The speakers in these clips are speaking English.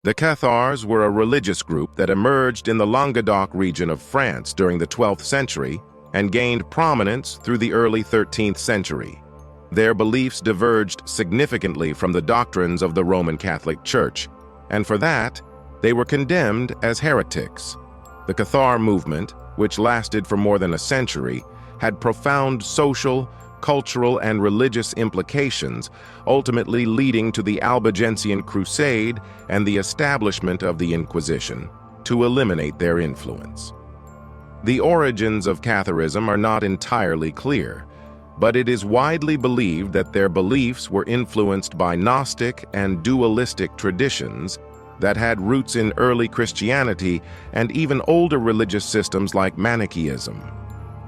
The Cathars were a religious group that emerged in the Languedoc region of France during the 12th century and gained prominence through the early 13th century. Their beliefs diverged significantly from the doctrines of the Roman Catholic Church, and for that, they were condemned as heretics. The Cathar movement, which lasted for more than a century, had profound social, cultural, and religious implications, ultimately leading to the Albigensian Crusade and the establishment of the Inquisition to eliminate their influence. The origins of Catharism are not entirely clear, but it is widely believed that their beliefs were influenced by Gnostic and dualistic traditions that had roots in early Christianity and even older religious systems like Manichaeism.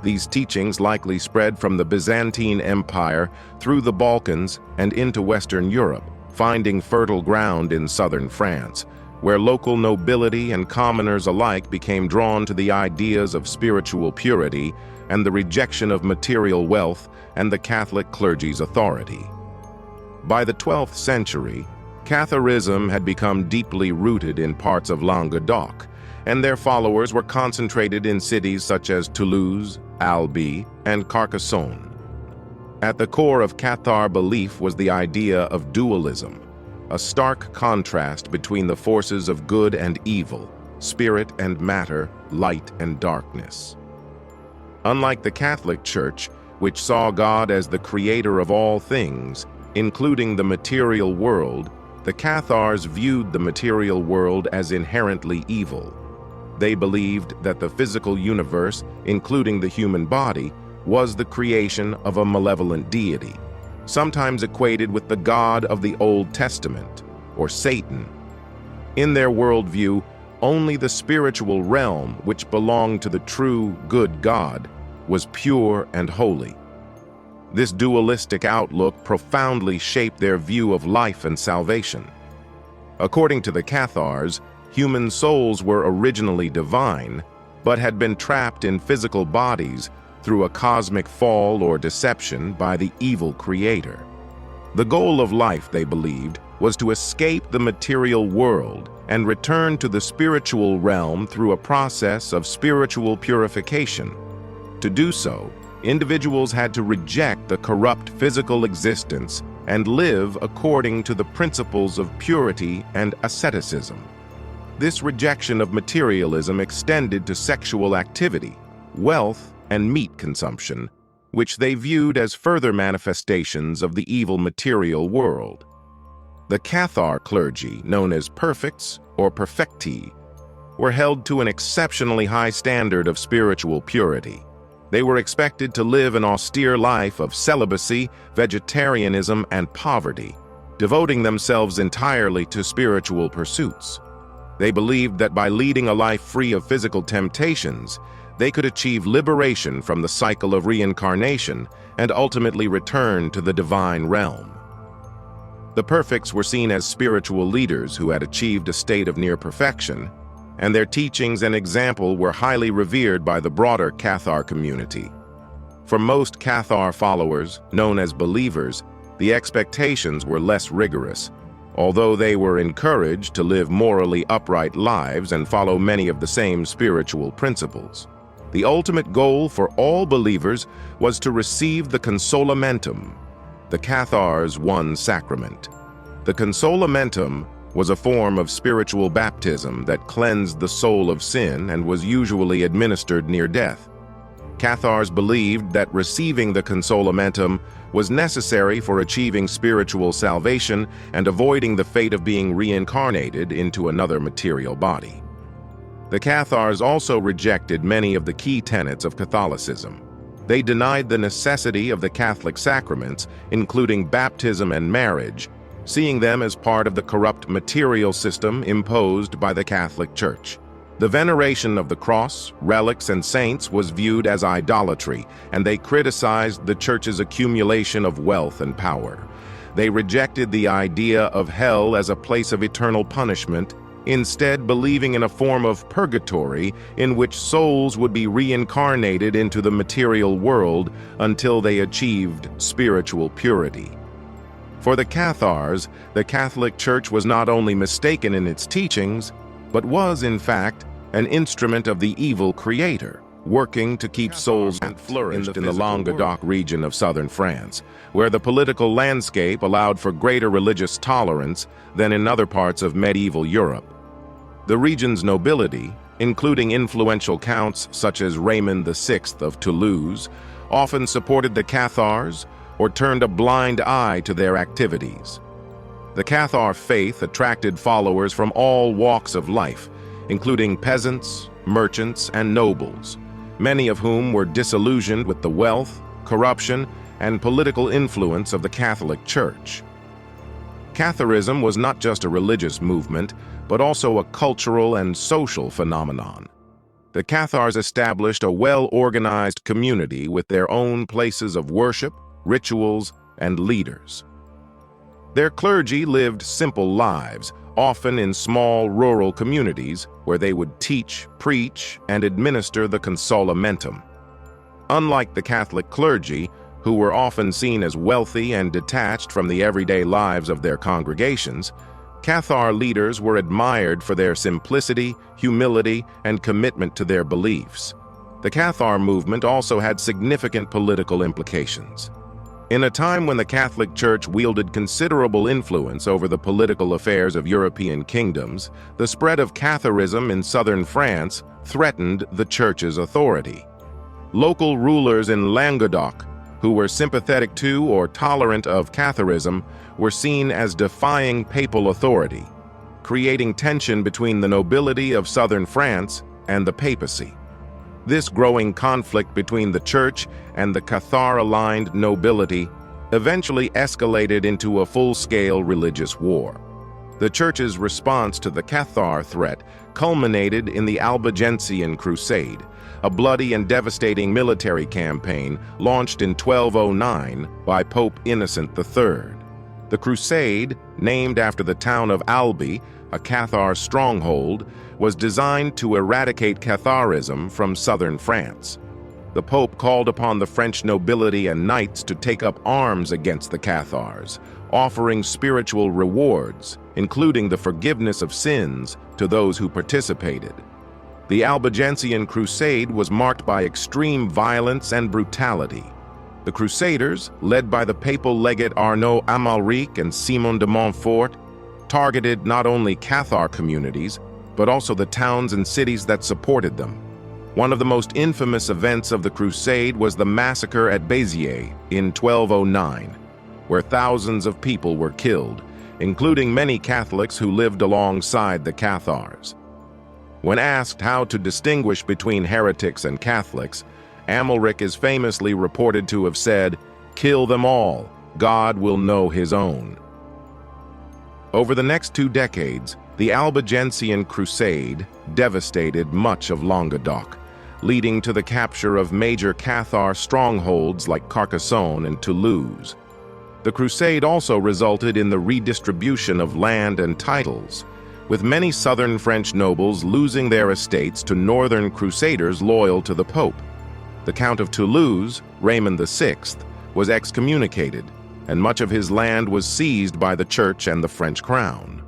These teachings likely spread from the Byzantine Empire through the Balkans and into Western Europe, finding fertile ground in southern France, where local nobility and commoners alike became drawn to the ideas of spiritual purity and the rejection of material wealth and the Catholic clergy's authority. By the 12th century, Catharism had become deeply rooted in parts of Languedoc, and their followers were concentrated in cities such as Toulouse, Albi, and Carcassonne. At the core of Cathar belief was the idea of dualism, a stark contrast between the forces of good and evil, spirit and matter, light and darkness. Unlike the Catholic Church, which saw God as the creator of all things, including the material world, the Cathars viewed the material world as inherently evil. They believed that the physical universe, including the human body, was the creation of a malevolent deity, sometimes equated with the God of the Old Testament, or Satan. In their worldview, only the spiritual realm, which belonged to the true, good God, was pure and holy. This dualistic outlook profoundly shaped their view of life and salvation. According to the Cathars, human souls were originally divine, but had been trapped in physical bodies through a cosmic fall or deception by the evil creator. The goal of life, they believed, was to escape the material world and return to the spiritual realm through a process of spiritual purification. To do so, individuals had to reject the corrupt physical existence and live according to the principles of purity and asceticism. This rejection of materialism extended to sexual activity, wealth, and meat consumption, which they viewed as further manifestations of the evil material world. The Cathar clergy, known as perfects or perfecti, were held to an exceptionally high standard of spiritual purity. They were expected to live an austere life of celibacy, vegetarianism, and poverty, devoting themselves entirely to spiritual pursuits. They believed that by leading a life free of physical temptations, they could achieve liberation from the cycle of reincarnation and ultimately return to the divine realm. The perfects were seen as spiritual leaders who had achieved a state of near perfection, and their teachings and example were highly revered by the broader Cathar community. For most Cathar followers, known as believers, the expectations were less rigorous, although they were encouraged to live morally upright lives and follow many of the same spiritual principles. The ultimate goal for all believers was to receive the consolamentum, the Cathars' one sacrament. The consolamentum was a form of spiritual baptism that cleansed the soul of sin and was usually administered near death. Cathars believed that receiving the consolamentum was necessary for achieving spiritual salvation and avoiding the fate of being reincarnated into another material body. The Cathars also rejected many of the key tenets of Catholicism. They denied the necessity of the Catholic sacraments, including baptism and marriage, seeing them as part of the corrupt material system imposed by the Catholic Church. The veneration of the cross, relics, and saints was viewed as idolatry, and they criticized the Church's accumulation of wealth and power. They rejected the idea of hell as a place of eternal punishment, instead believing in a form of purgatory in which souls would be reincarnated into the material world until they achieved spiritual purity. For the Cathars, the Catholic Church was not only mistaken in its teachings, but was, in fact, an instrument of the evil creator, working to keep souls flourished in the Languedoc region of southern France, where the political landscape allowed for greater religious tolerance than in other parts of medieval Europe. The region's nobility, including influential counts such as Raymond VI of Toulouse, often supported the Cathars or turned a blind eye to their activities. The Cathar faith attracted followers from all walks of life, including peasants, merchants, and nobles, many of whom were disillusioned with the wealth, corruption, and political influence of the Catholic Church. Catharism was not just a religious movement, but also a cultural and social phenomenon. The Cathars established a well-organized community with their own places of worship, rituals, and leaders. Their clergy lived simple lives, often in small rural communities where they would teach, preach, and administer the consolamentum. Unlike the Catholic clergy, who were often seen as wealthy and detached from the everyday lives of their congregations, Cathar leaders were admired for their simplicity, humility, and commitment to their beliefs. The Cathar movement also had significant political implications. In a time when the Catholic Church wielded considerable influence over the political affairs of European kingdoms, the spread of Catharism in southern France threatened the Church's authority. Local rulers in Languedoc, who were sympathetic to or tolerant of Catharism, were seen as defying papal authority, creating tension between the nobility of southern France and the papacy. This growing conflict between the Church and the Cathar-aligned nobility eventually escalated into a full-scale religious war. The Church's response to the Cathar threat culminated in the Albigensian Crusade, a bloody and devastating military campaign launched in 1209 by Pope Innocent III. The Crusade, named after the town of Albi, a Cathar stronghold, was designed to eradicate Catharism from southern France. The Pope called upon the French nobility and knights to take up arms against the Cathars, offering spiritual rewards, including the forgiveness of sins, to those who participated. The Albigensian Crusade was marked by extreme violence and brutality. The Crusaders, led by the papal legate Arnaud Amalric and Simon de Montfort, targeted not only Cathar communities, but also the towns and cities that supported them. One of the most infamous events of the Crusade was the massacre at Béziers in 1209, where thousands of people were killed, including many Catholics who lived alongside the Cathars. When asked how to distinguish between heretics and Catholics, Amalric is famously reported to have said, "Kill them all, God will know his own." Over the next 2 decades, the Albigensian Crusade devastated much of Languedoc, leading to the capture of major Cathar strongholds like Carcassonne and Toulouse. The Crusade also resulted in the redistribution of land and titles, with many southern French nobles losing their estates to northern Crusaders loyal to the Pope. The Count of Toulouse, Raymond VI, was excommunicated, and much of his land was seized by the Church and the French crown.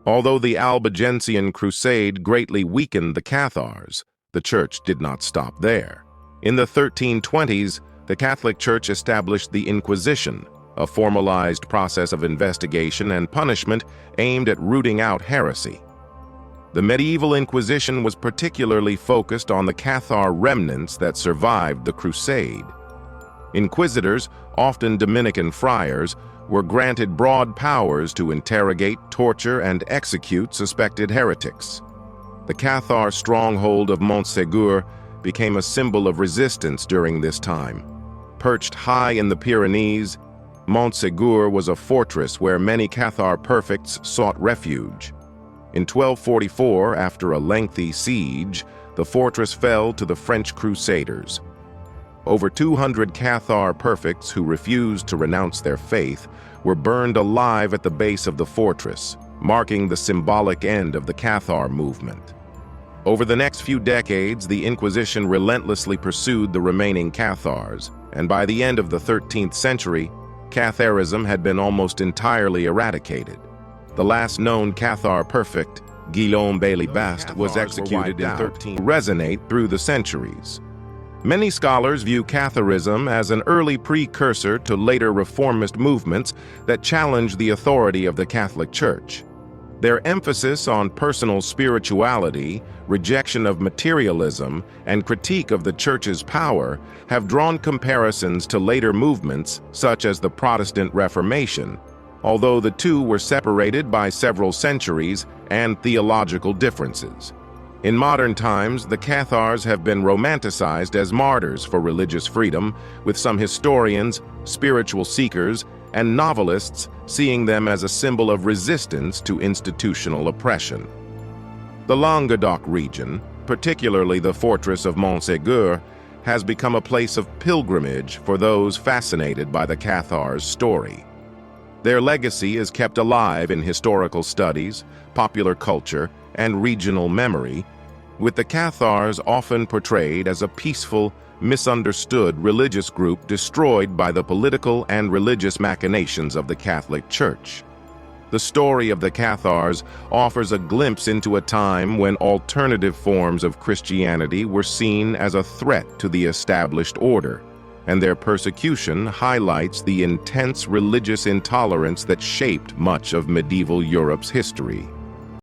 Although the Albigensian Crusade greatly weakened the Cathars, the Church did not stop there. In the 1320s, the Catholic Church established the Inquisition, a formalized process of investigation and punishment aimed at rooting out heresy. The medieval Inquisition was particularly focused on the Cathar remnants that survived the Crusade. Inquisitors, often Dominican friars, were granted broad powers to interrogate, torture, and execute suspected heretics. The Cathar stronghold of Montségur became a symbol of resistance during this time. Perched high in the Pyrenees, Montségur was a fortress where many Cathar perfects sought refuge. In 1244, after a lengthy siege, the fortress fell to the French Crusaders. Over 200 Cathar perfects who refused to renounce their faith were burned alive at the base of the fortress, marking the symbolic end of the Cathar movement. Over the next few decades, the Inquisition relentlessly pursued the remaining Cathars, and by the end of the 13th century, Catharism had been almost entirely eradicated. The last known Cathar perfect, Guillaume Bailly Bast, was executed in 13 resonate through the centuries. Many scholars view Catharism as an early precursor to later reformist movements that challenged the authority of the Catholic Church. Their emphasis on personal spirituality, rejection of materialism, and critique of the Church's power have drawn comparisons to later movements such as the Protestant Reformation, although the two were separated by several centuries and theological differences. In modern times, the Cathars have been romanticized as martyrs for religious freedom, with some historians, spiritual seekers, and novelists seeing them as a symbol of resistance to institutional oppression. The Languedoc region, particularly the fortress of Montségur, has become a place of pilgrimage for those fascinated by the Cathars' story. Their legacy is kept alive in historical studies, popular culture, and regional memory, with the Cathars often portrayed as a peaceful, misunderstood religious group destroyed by the political and religious machinations of the Catholic Church. The story of the Cathars offers a glimpse into a time when alternative forms of Christianity were seen as a threat to the established order, and their persecution highlights the intense religious intolerance that shaped much of medieval Europe's history.